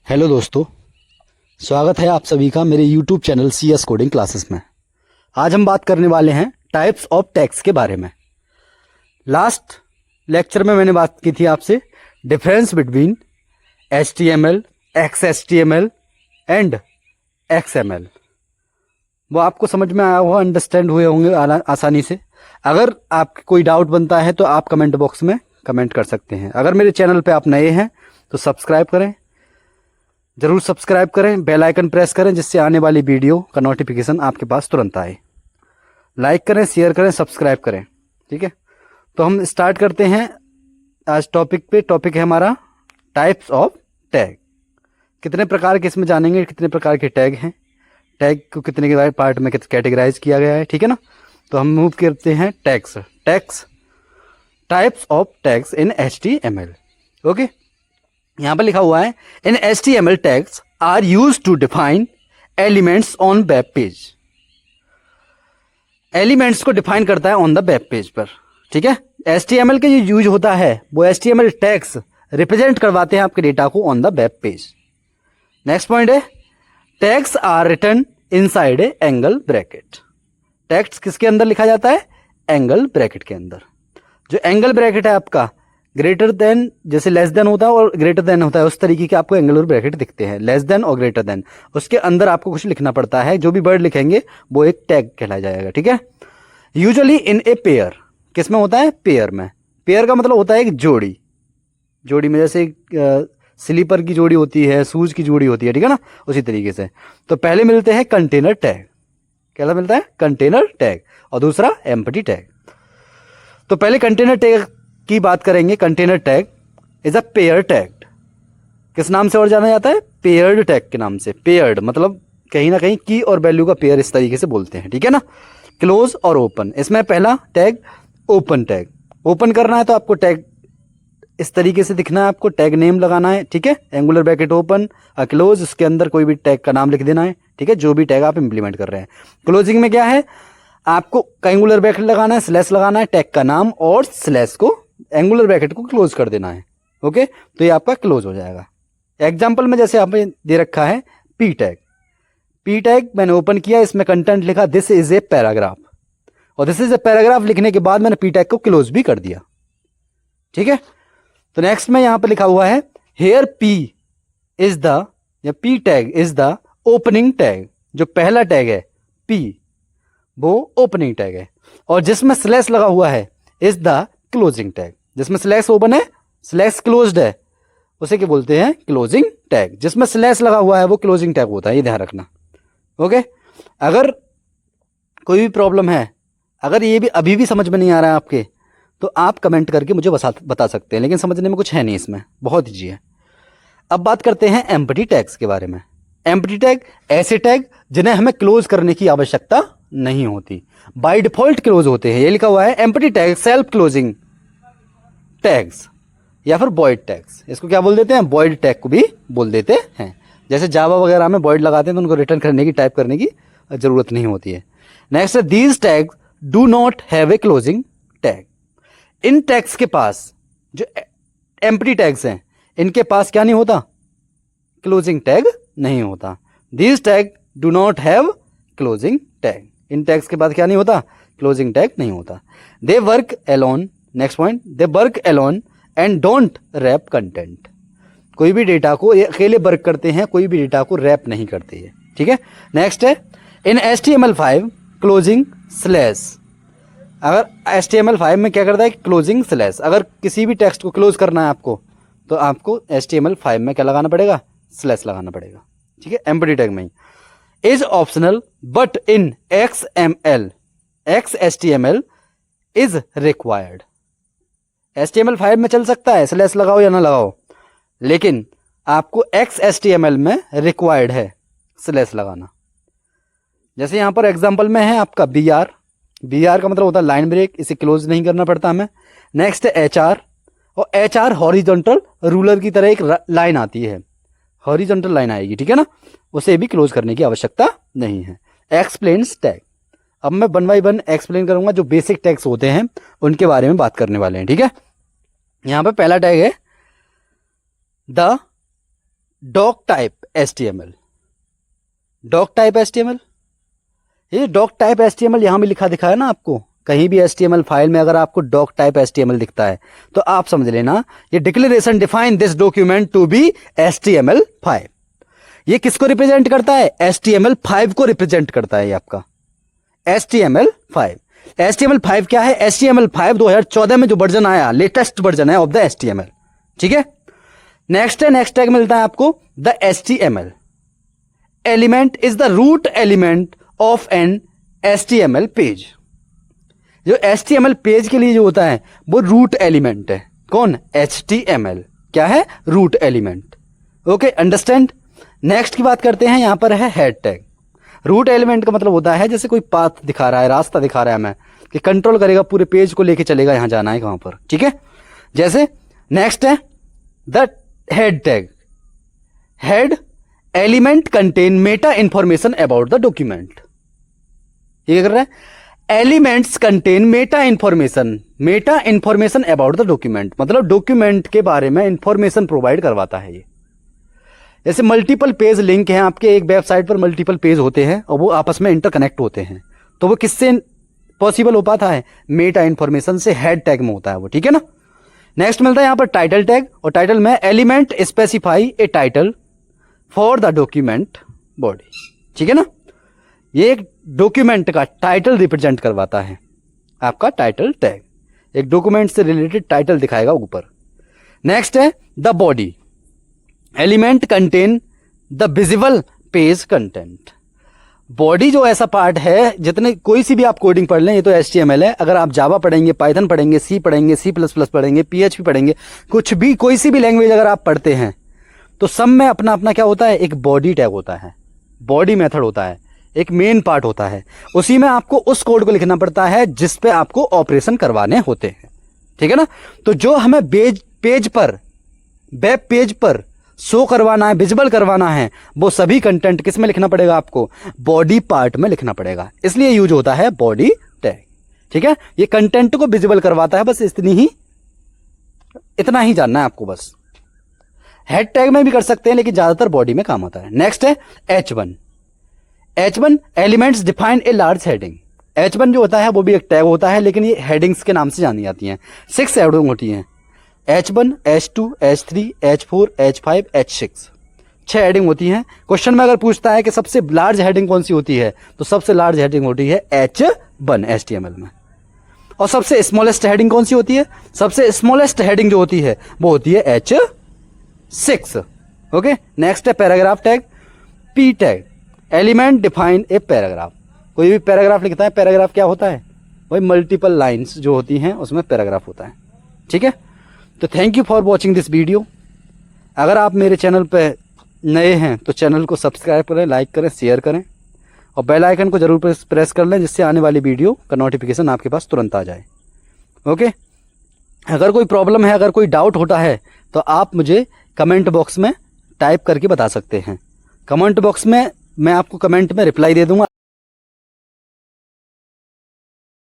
Hello दोस्तों, स्वागत है आप सभी का मेरे YouTube channel CS coding classes में। आज हम बात करने वाले हैं टाइप्स ऑफ टैग्स के बारे में। लास्ट लेक्चर में मैंने बात की थी आपसे difference between HTML, XHTML and XML। वो आपको समझ में आया हुआ, अंडरस्टैंड हुए होंगे आसानी से। अगर आपको कोई डाउट बनता है तो आप कमेंट बॉक्स में कमेंट कर सकते हैं। अगर मेरे चैनल पे आप नए हैं तो सब्सक्राइब करें, जरूर सब्सक्राइब करें, बेल आइकन प्रेस करें जिससे आने वाली वीडियो का नोटिफिकेशन आपके पास तुरंत आए। लाइक करें, शेयर करें, सब्सक्राइब करें। ठीक है, तो हम स्टार्ट करते हैं आज टॉपिक पे। टॉपिक है हमारा टाइप्स ऑफ टैग। कितने प्रकार के इसमें जानेंगे, कितने प्रकार के टैग हैं, टैग को कितने के पार्ट में कैटेगराइज किया गया है। ठीक है ना, तो हम मूव करते हैं tags. Types of tags in HTML। Okay, यहां पर लिखा हुआ है in HTML tags are use to define elements on web page. Elements को डिफाइन करता है ऑन द वेब पेज पर। ठीक है, HTML के जो यूज होता है वो HTML टैग्स रिप्रेजेंट करवाते हैं आपके डेटा को on the web page. Next point है tags are written inside a angle bracket. Tags किसके अंदर लिखा जाता है? एंगल ब्रैकेट के अंदर। जो एंगल ब्रैकेट है आपका ग्रेटर देन, जैसे लेस देन होता है और ग्रेटर देन होता है, उस तरीके के आपको एंगल ब्रैकेट दिखते हैं। लेस देन और ग्रेटर देन, उसके अंदर आपको कुछ लिखना पड़ता है। जो भी वर्ड लिखेंगे वो एक टैग कहलाया जाएगा। ठीक है, यूजुअली इन ए पेयर। किस में होता है? पेयर में। पेयर का मतलब होता है एक जोड़ी। जोड़ी में जैसे स्लीपर की जोड़ी होती है, शूज की जोड़ी होती है। ठीक है ना, उसी तरीके से। तो पहले मिलते हैं कंटेनर टैग। क्या मिलता है? Container tag. और दूसरा एम्प्टी टैग। तो पहले कंटेनर टैग की बात करेंगे। Container tag is a pair tag. किस नाम से और जाना जाता है? पेयर्ड टैग के नाम से। पेयर्ड मतलब कहीं ना कहीं की और वैल्यू का पेयर, इस तरीके से बोलते हैं। ठीक है ना, क्लोज और ओपन। इसमें पहला टैग ओपन टैग। ओपन करना है तो आपको टैग इस तरीके से दिखना है, आपको टैग नेम लगाना है। ठीक है, एंगुलर ब्रैकेट ओपन, क्लोज, उसके अंदर कोई भी टैग का नाम लिख देना है। ठीक है, जो भी टैग आप इंप्लीमेंट कर रहे हैं। क्लोजिंग में क्या है? आपको एंगुलर ब्रैकेट लगाना है, स्लैश लगाना है, टैग का नाम और स्लैश को, एंगुलर ब्रैकेट को क्लोज कर देना है। ओके, तो ये आपका क्लोज हो जाएगा। एग्जांपल में जैसे आपने दे रखा है पी टैग। पी टैग मैंने ओपन किया, इसमें कंटेंट लिखा दिस इज ए पैराग्राफ, और दिस इज ए पैराग्राफ लिखने के बाद मैंने पी टैग को क्लोज भी कर दिया। ठीक है, तो नेक्स्ट में यहां पर लिखा हुआ है हेयर पी इज द, या P tag is the opening tag. जो पहला टैग है पी वो ओपनिंग टैग है, और जिसमें स्लैश लगा हुआ है इज द क्लोजिंग टैग। जिसमें स्लैश ओपन है, स्लैश क्लोज्ड है, उसे क्या बोलते हैं? Closing tag. जिसमें स्लैश लगा हुआ है वो क्लोजिंग टैग होता है, ये ध्यान रखना। ओके, अगर कोई भी प्रॉब्लम है, अगर ये भी अभी भी समझ में नहीं आ रहा है आपके, तो आप कमेंट करके मुझे बता सकते हैं, लेकिन समझने में कुछ है नहीं इसमें, बहुत ईजी है। अब बात करते हैं एम्प्टी टैग्स के बारे में। एम्प्टी टैग ऐसे टैग जिन्हें हमें क्लोज करने की आवश्यकता नहीं होती, बाय डिफॉल्ट क्लोज होते हैं। ये लिखा हुआ है empty tag self closing tags या फिर वॉइड टैग्स। इसको क्या बोल देते हैं? वॉइड टैग को भी बोल देते हैं। जैसे जावा वगैरह में वॉइड लगाते हैं तो उनको रिटर्न करने की, टाइप करने की जरूरत नहीं होती है। नेक्स्ट है these tags do not have a closing tag. In tags के पास, जो एम्प्टी टैग्स हैं, इनके पास क्या नहीं होता? क्लोजिंग टैग नहीं होता। These tag do not have closing tag. In tags के बाद क्या नहीं होता? क्लोजिंग टैग नहीं होता। They work alone. Next point, they work alone and don't wrap content. कोई भी डेटा को ये अकेले वर्क करते हैं, कोई भी डेटा को रैप नहीं करते हैं। ठीक है, नेक्स्ट है इन HTML5 क्लोजिंग स्लैश। अगर HTML5 में क्या करता है? Closing slash. अगर किसी भी टेक्स्ट को क्लोज करना है आपको, तो आपको HTML5 में क्या लगाना पड़ेगा? स्लैश लगाना पड़ेगा। ठीक है, एम्प्टी टैग में ही। Is optional but in XHTML is required. HTML5 में चल सकता है स्लैश लगाओ या ना लगाओ, लेकिन आपको XHTML में रिक्वायर्ड है स्लैश लगाना। जैसे यहां पर एग्जांपल में है आपका BR। BR का मतलब होता है लाइन ब्रेक, इसे क्लोज नहीं करना पड़ता हमें। नेक्स्ट है HR, और HR हॉरिजॉन्टल रूलर की तरह एक लाइन आती है, हॉरिजॉन्टल लाइन आएगी। ठीक है ना, उसे भी क्लोज करने की आवश्यकता नहीं है। Explains tag. अब मैं 1 बाय 1 एक्सप्लेन करूंगा, जो बेसिक टैग्स होते हैं उनके बारे में बात करने वाले हैं। ठीक है, यहां पे पहला टैग है the doc type HTML, doc type HTML, ये डॉक टाइप HTML यहां भी लिखा दिखा है ना आपको, कहीं भी HTML फाइल में अगर आपको डॉक टाइप HTML दिखता है तो आप समझ लेना ये declaration define this document to be HTML5। ये किसको रिप्रेजेंट करता है? HTML5 को रिप्रेजेंट करता है ये आपका HTML5। HTML5 क्या है? HTML5 2014 में जो वर्जन आया, लेटेस्ट वर्जन है ऑफ द HTML। ठीक है, नेक्स्ट है, नेक्स्ट टैग मिलता है आपको the HTML element is the root element of an HTML page. जो HTML पेज के लिए जो होता है वो रूट एलिमेंट है। कौन? HTML क्या है? Root element. Okay, understand. Next की बात करते हैं, यहां पर है हेड टैग। रूट एलिमेंट का मतलब होता है जैसे कोई पाथ दिखा रहा है, रास्ता दिखा रहा है हमें, कि कंट्रोल करेगा, पूरे पेज को लेके चलेगा, यहां जाना है कहां पर। ठीक है, जैसे नेक्स्ट है the head tag. Head element contain Meta information about the document. ये कर रहा है, elements contain Meta information about the document, मतलब डॉक्यूमेंट के बारे में इंफॉर्मेशन प्रोवाइड करवाता है ये। जैसे मल्टीपल पेज लिंक है आपके, एक वेबसाइट पर मल्टीपल पेज होते हैं और वो आपस में इंटरकनेक्ट होते हैं, तो वो किससे पॉसिबल हो पाता है? मेटा इंफॉर्मेशन से, हेड टैग में होता है वो। ठीक है ना। नेक्स्ट मिलता है यहां पर टाइटल टैग, और टाइटल में element specify A title for the document body. ठीक है ना, ये एक डॉक्यूमेंट का टाइटल रिप्रेजेंट करवाता है आपका टाइटल टैग, एक डॉक्यूमेंट से रिलेटेड टाइटल दिखाएगा ऊपर। नेक्स्ट है the body element contain the visible page content. Body जो ऐसा पार्ट है, जितने कोई सी भी आप कोडिंग पढ़ लें, ये तो HTML है, अगर आप जावा पढ़ेंगे, पाइथन पढ़ेंगे, सी पढ़ेंगे, C++ पढ़ेंगे, PHP पढ़ेंगे, कुछ भी कोई सी भी लैंग्वेज अगर आप पढ़ते हैं तो सब में अपना अपना क्या होता है? एक बॉडी टैग होता है, बॉडी मेथड होता है, एक मेन पार्ट होता है। उसी में आपको उस कोड को लिखना पड़ता है जिस पे आपको ऑपरेशन करवाने होते हैं। ठीक है ना। तो जो हमें पेज पर, वेब पेज पर शो करवाना है, विजिबल करवाना है, वो सभी कंटेंट किस में लिखना पड़ेगा? आपको बॉडी पार्ट में लिखना पड़ेगा, इसलिए यूज होता है बॉडी टैग। ठीक है, ये कंटेंट को विजिबल करवाता है, बस इतना ही जानना है आपको बस। हेड टैग में भी कर सकते हैं लेकिन ज्यादातर बॉडी में काम होता है। नेक्स्ट है H1 elements define a large heading. H1 जो होता है वो भी एक टैग होता है, लेकिन ये हेडिंग्स के नाम से जानी जाती हैं। 6 हेडिंग होती हैं, H1, H2, H3, H4, H5, H6, 6 heading होती हैं। क्वेश्चन में अगर पूछता है कि सबसे लार्ज हेडिंग कौन सी होती है, तो सबसे लार्ज हेडिंग होती है H1 HTML में। और सबसे स्मॉलेस्ट हेडिंग कौन सी होती है? सबसे स्मॉलेस्ट हेडिंग जो होती है वो होती है H6। ओके, नेक्स्ट है paragraph tag. P tag element define a paragraph. कोई भी पैराग्राफ लिखता है, पैराग्राफ क्या होता है? वही मल्टीपल लाइन्स जो होती हैं उसमें पैराग्राफ होता है। ठीक है, तो thank you for watching this video. अगर आप मेरे चैनल पे नए हैं तो चैनल को सब्सक्राइब करें, लाइक करें, शेयर करें और बेल आइकन को जरूर प्रेस कर लें, जिससे आने वाली वीडियो का नोटिफिकेशन आपके पास तुरंत आ जाए। ओके, अगर कोई प्रॉब्लम है, अगर कोई डाउट होता है तो आप मुझे कमेंट बॉक्स में टाइप करके बता सकते हैं। कमेंट बॉक्स में मैं आपको कमेंट में रिप्लाई दे दूंगा।